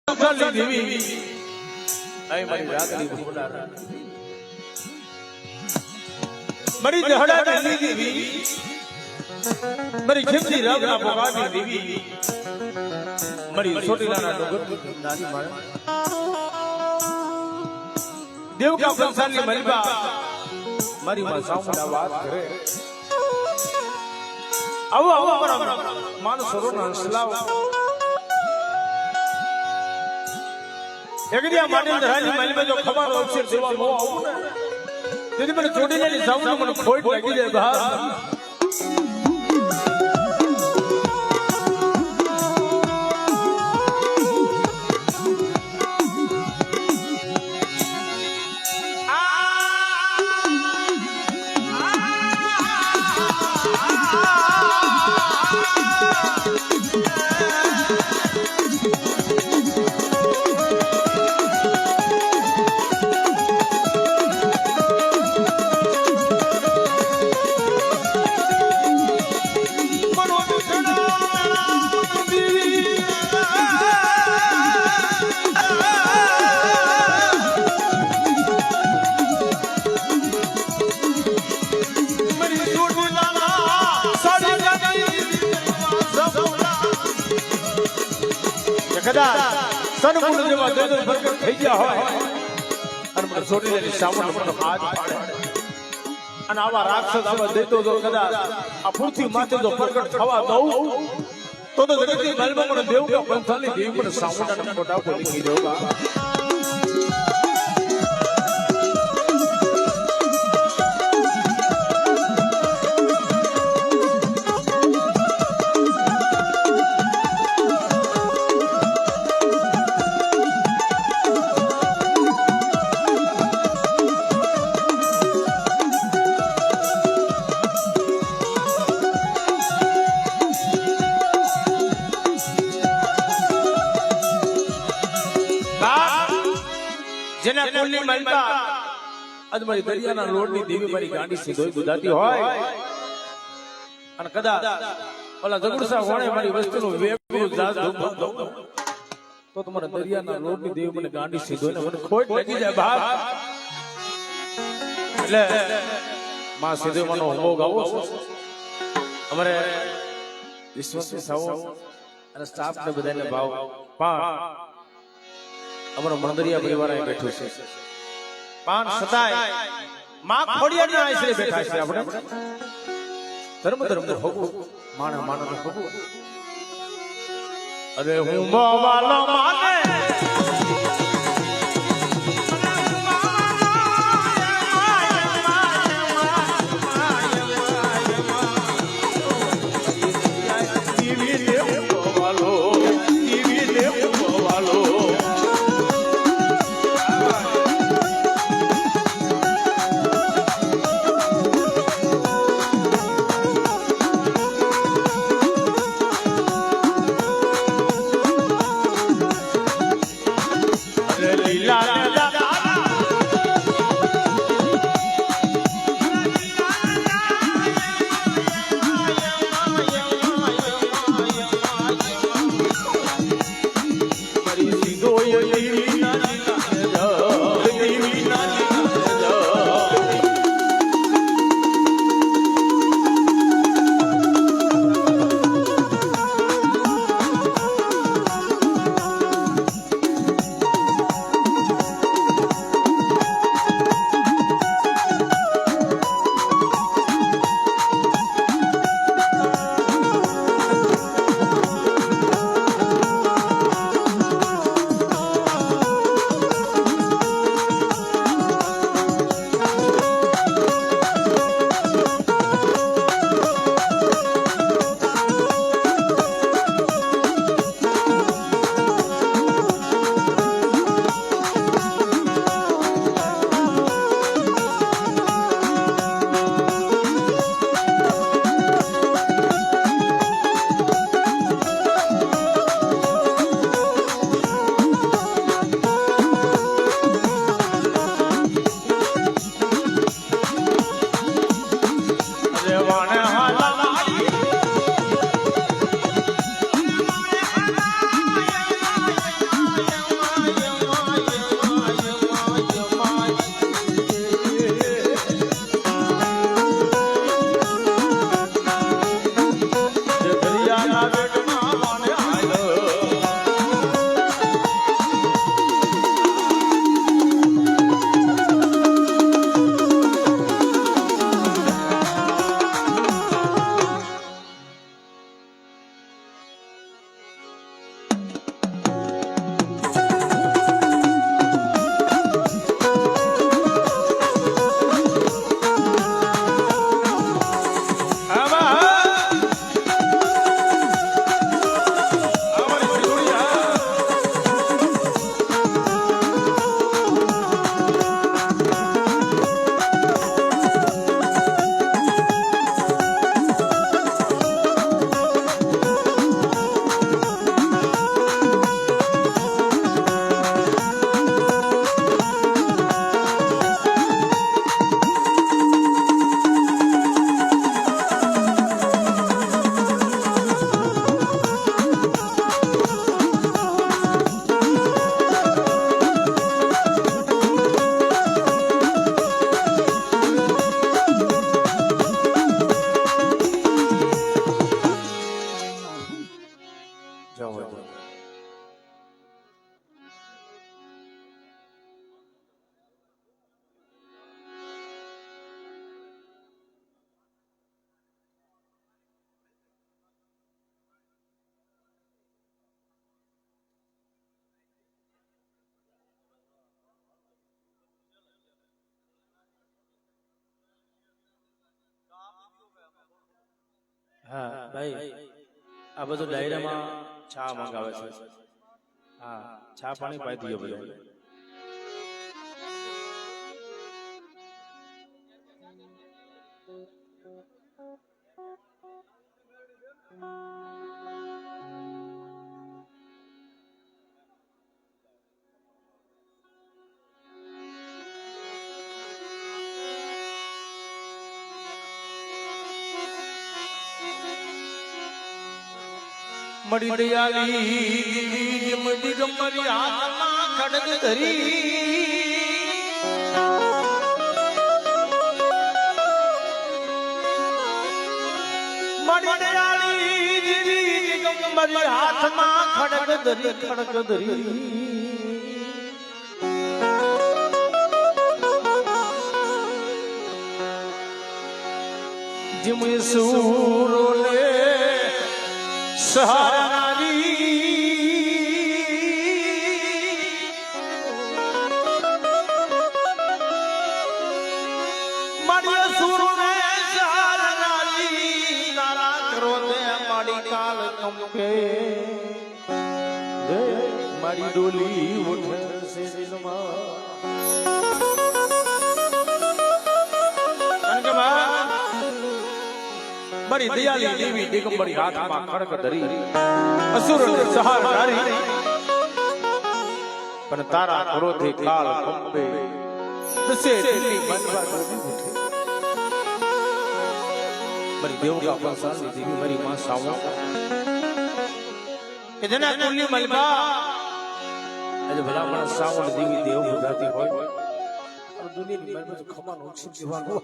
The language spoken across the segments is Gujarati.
દેવી અહીં મારી રાતની ભૂલા મારી દહડા દેવી મારી ખેતી રાગના ભોગાની દેવી મારી છોટીલાના ડોગર નાની માળે દેવકા સંસારની મલબા મારી માં સામુડા વાત કરે આવો આવો મારા માનસરોના હંસલાવ એકડિયા માટે ધરાની મલબા જો ખબર આવશે દેવા નો આવું ને તેથી મને છોડીને સામુડા મને ખોટ લાગી જાય ભા સનગુણ જેવા દેદો પ્રગટ થઈ ગયા હોય અને મને છોડીને સાવણ મને હાથ પાડે અને આવા રાક્ષસ આવા દેતો જો કદાચ આ પૃથ્વી માથે જો પ્રગટ થવા દઉં તો જગતની મલમાં મને દેવ કે પંથાલી દેવ મને સાવણના મોટા બોલી કીધો જેના કુલની મલબા અજમારી દરિયાના લોડની દેવી મારી ગાંડી સીધોય ગુજાતી હોય અને કદાચ ઓલા જગુરસા વણે મારી વસ્તુનું વેગું જાજ દઉં તો તમારા દરિયાના લોડની દેવી મને ગાંડી સીધોય મને ખોટ લાગી જાય બાપ એટલે માં સીધો મનો હોમો ગાવો અમારે વિશ્વસની સાવો અને સ્ટાફ ને બધાને ભાવ પણ અમારો મંદરિયા પરિવાર અહીં બેઠો છે પાન સતાય માં ખોડિયાના આશરે બેઠા છે આપણે ધર્મ હોગું માણા માણા હોગું અરે હું મોવાલો માને હા ભાઈ આ બધું ડાયરામાં ચા મંગાવે છે હા ચા પાણી પાઈ દઈએ બધા મડી દયાલી મડી ગમરી હાથમાં ખડગ ધરી મડી દયાલી ગમરી હાથમાં ખડગ ધરી जिम सूरोले सहारारी मड़िया सूरोले सहारारी तारा करो दे माड़ी काल कंपे दे माड़ी डोली उठे से दिलमा मरी दयाली देवी दिगंबरी हाथમાં ખડગ ધરી અસુરને સહારનારી પણ તારા ક્રોધે કાળ કંપે દસે દિલ્હી મનવા ડોલી ઉઠે મરી દેવકા પસાની દેવી મરી માં સાવો કે જેના કુલી મલબા આજે ભલામણ સાવણ દેવી દેવ બધાતી હોય આ દુનિયાની મનમાં તો ખમાનો ઓછી જીવાનો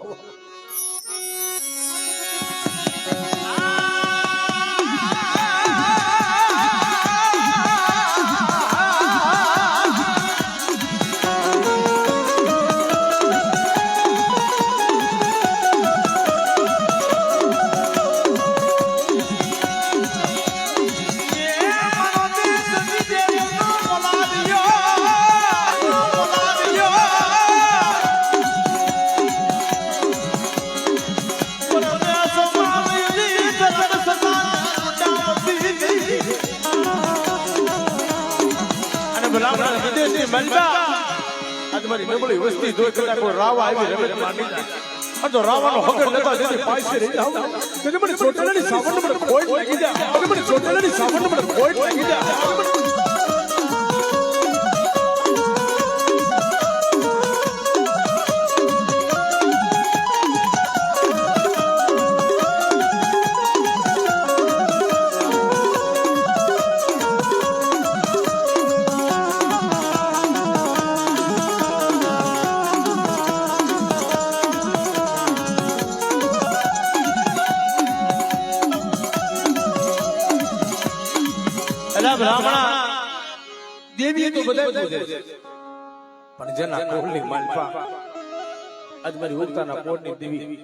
નબળી વસ્તી જોઈ કદાચ કોઈ રાવા આવી રમે માની જાય તો રાવાનો હગર લેતા જેથી પાછે રહી જાવ કે મને ચોટલાની સાવણ મને કોઈ લાગી જાય મને ચોટલાની સાવણ મને કોઈ લાગી જાય બ્રાહ્મણા દેવી તો બધા પૂજે છે પણ જેના કોળની માલપા આજ મારી ઉગતાના કોળની દેવી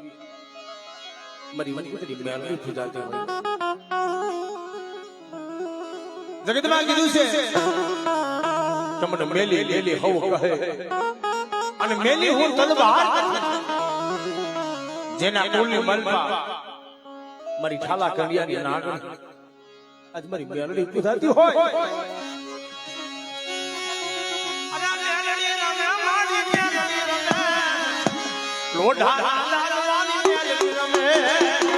મારી વનકુતરી મેલડી પૂજાતી હોય જગતમાં કીધું છે કે મને મેલી લેલી હવ કહે અને મેલી હું તલવાર જેના કોળની માલપા મારી ઠાલા કડિયાની નાગણ आज मारी मेलडी पूजाती હોય લોઢા વાલી મેલડી રમે